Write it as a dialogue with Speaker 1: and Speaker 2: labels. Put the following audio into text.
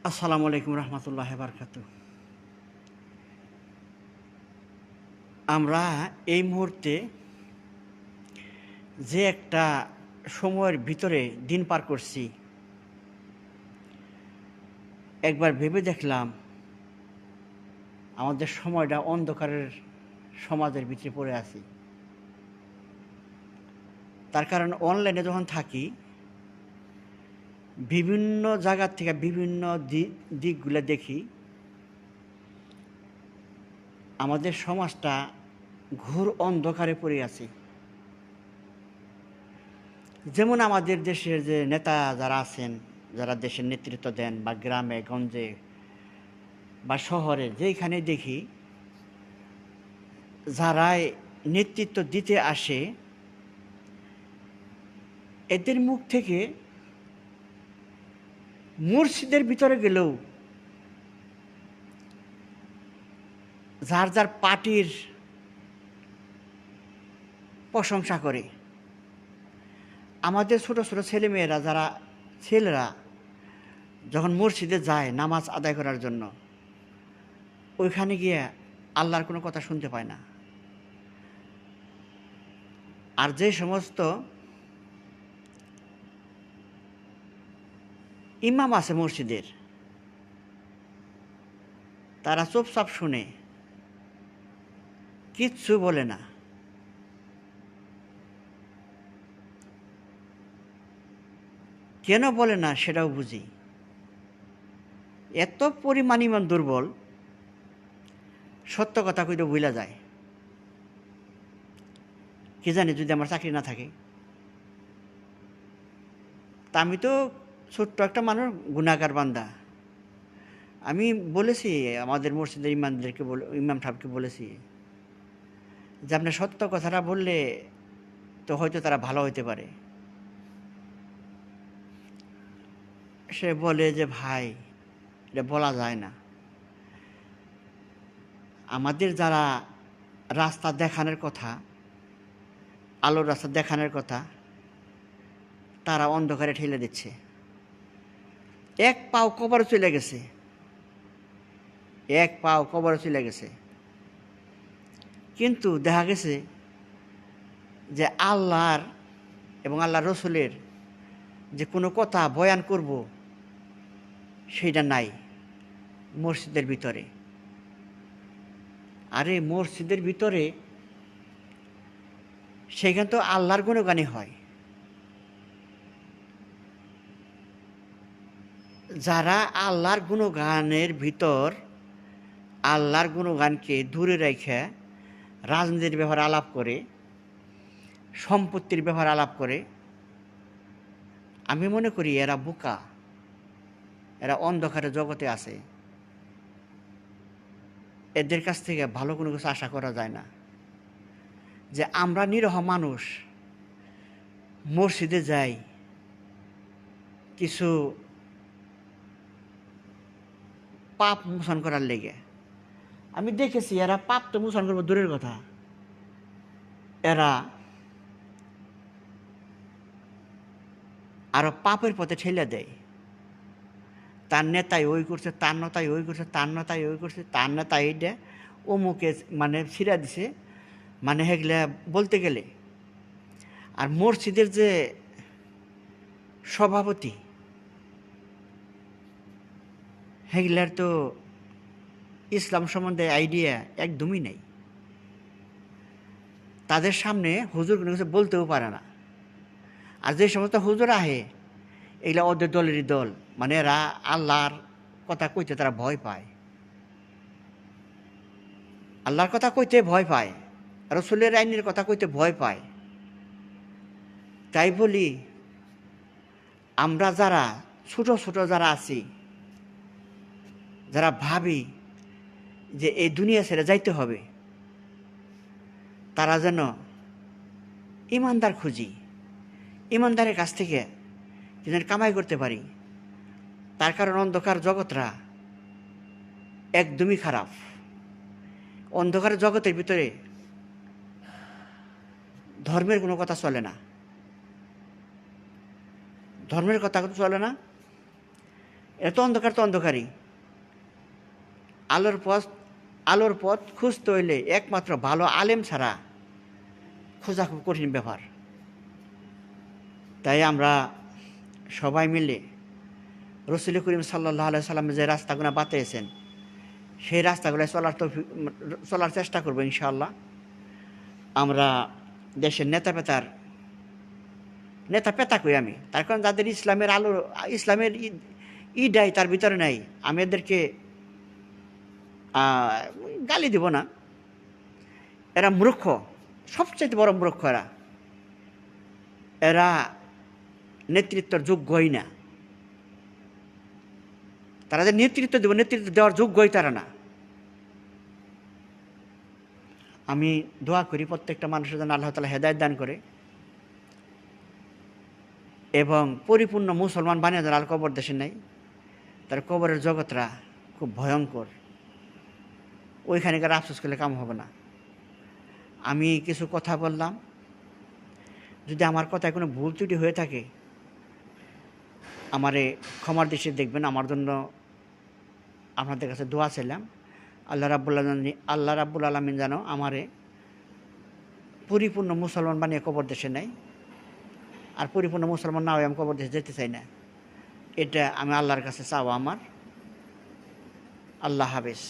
Speaker 1: আসসালামু আলাইকুম রহমতুল্লাহ বারকাতু। আমরা এই মুহূর্তে যে একটা সময়ের ভিতরে দিন পার করছি, একবার ভেবে দেখলাম আমাদের সময়টা অন্ধকারের সমাজের ভিতরে পড়ে আছি। তার কারণ অনলাইনে যখন থাকি, বিভিন্ন জায়গার থেকে বিভিন্ন দিকগুলো দেখি, আমাদের সমাজটা ঘোর অন্ধকারে পড়ে আছে। যেমন আমাদের দেশের যে নেতা যারা আছেন, যারা দেশের নেতৃত্ব দেন, বা গ্রামে গঞ্জে বা শহরে যেইখানে দেখি, যারাই নেতৃত্ব দিতে আসে, এদের মুখ থেকে মসজিদের ভিতরে গেলেও যার যার পার্টির প্রশংসা করে। আমাদের ছোট ছোট ছেলেমেয়েরা, ছেলেরা যখন মসজিদে যায় নামাজ আদায় করার জন্য, ওইখানে গিয়ে আল্লাহর কোনো কথা শুনতে পায় না। আর যে সমস্ত ইমাম আছে মসজিদের, তারা চুপচাপ শুনে, কিচ্ছু বলে না। কেন বলে না সেটাও বুঝি। এত পরিমাণ ইমান দুর্বল, সত্য কথা কইতে ভুলা যায়। কি জানি যদি আমার চাকরি না থাকে, তা আমি তো ছোট্ট একটা মানুষ, গুনাহগার বান্দা। আমি বলেছি আমাদের মসজিদের ইমাম সাহেবকে বলেছি যে আপনি সত্য কথাটা বললে তো হয়তো তারা ভালো হইতে পারে। সে বলে যে ভাই, এটা বলা যায় না। আমাদের যারা রাস্তা দেখানোর কথা, আলোর রাস্তা দেখানোর কথা, তারা অন্ধকারে ঠেলে দিচ্ছে। এক পাও কবরে চলে গেছে, এক পাও কবরে চলে গেছে। কিন্তু দেখা গেছে যে আল্লাহর এবং আল্লাহ রসুলের যে কোনো কথা বয়ান করব, সেইটা নাই মসজিদের ভিতরে। আরে মসজিদের ভিতরে সেখানে তো আল্লাহর গুণগানই হয়। যারা আল্লাহর গুণগানের ভিতর আল্লাহর গুণগানকে দূরে রেখে রাজনীতির ব্যাপারে আলাপ করে, সম্পত্তির ব্যাপারে আলাপ করে, আমি মনে করি এরা বোকা, এরা অন্ধকারের জগতে আছে। এদের কাছ থেকে ভালো কোনো কিছু আশা করা যায় না। যে আমরা নিরহ মানুষ মসজিদে যাই কিছু পাপ মোচন করার লেগে। আমি দেখেছি এরা পাপ তো মোচন করবো দূরের কথা, এরা আরো পাপের পথে ঠেলে দেয়। তার নেতাই ওই করছে, তার নেতাই ওই করছে, তার নেতাই ওই করছে, তার নেতা এইটা অমুকে মানে ছিঁড়া দিছে, মানে হেগলে বলতে গেলে। আর মসজিদের যে সভাপতি, হেগলার তো ইসলাম সম্বন্ধে আইডিয়া একদমই নেই। তাদের সামনে হুজুর কোনো কিছু বলতেও পারে না। আর যে সমস্ত হুজুর আহে, এগুলা ওদের দলেরই দল, মানে এরা আল্লাহর কথা কইতে তারা ভয় পায়, আল্লাহর কথা কইতে ভয় পায়, রসুলের আইনের কথা কইতে ভয় পায়। তাই বলি, আমরা যারা ছোট ছোট যারা আছি, যারা ভাবি যে এই দুনিয়া ছেড়ে যাইতে হবে, তারা যেন ইমানদার খুঁজি, ইমানদারের কাছ থেকে যেন কামাই করতে পারি। তার কারণ অন্ধকার জগৎরা একদমই খারাপ। অন্ধকার জগতের ভিতরে ধর্মের কোনো কথা চলে না, ধর্মের কথা চলে না। এটা তো অন্ধকারই। আলোর পথ খুঁজতে হইলে একমাত্র ভালো আলেম ছাড়া খোঁজা খুব কঠিন ব্যাপার। তাই আমরা সবাই মিলে রসুল করিম সাল্লাল্লাহু আলাইহি সাল্লাম যে রাস্তাগুলো বাতিয়েছেন সেই রাস্তাগুলো চলার চেষ্টা করবো ইনশাআল্লাহ। আমরা দেশের নেতা পেতা কই আমি, তার কারণ যাদের ইসলামের ইডাই তার ভিতরে নাই, আমি এদেরকে গালি দিব না। এরা মূর্খ, সবচেয়ে বড় মূর্খ। এরা নেতৃত্বের যোগ্যই না। তারা যে নেতৃত্ব দেওয়ার যোগ্যই তারা না। আমি দোয়া করি প্রত্যেকটা মানুষের জন্য আল্লাহ তাআলা হেদায়েত দান করে এবং পরিপূর্ণ মুসলমান বানিয়ে দেন। আর কবর দেশে নাই, তার কবরের জগৎরা খুব ভয়ঙ্কর। ওইখানকার আফসোস করলে কাম হবে না। আমি কিছু কথা বললাম, যদি আমার কথায় কোনো ভুল ত্রুটি হয়ে থাকে আমারে ক্ষমার দৃষ্টিতে দেখবেন। আমার জন্য আপনাদের কাছে দোয়া চাইলাম। আল্লাহ রাব্বুল আলামিন যেন আমারে পরিপূর্ণ মুসলমান বানিয়ে কবর দেশে নেয়। আর পরিপূর্ণ মুসলমান না হয়ে আমি কবর দেশে যেতে চাই না। এটা আমি আল্লাহর কাছে চাওয়া আমার। আল্লাহ হাফেজ।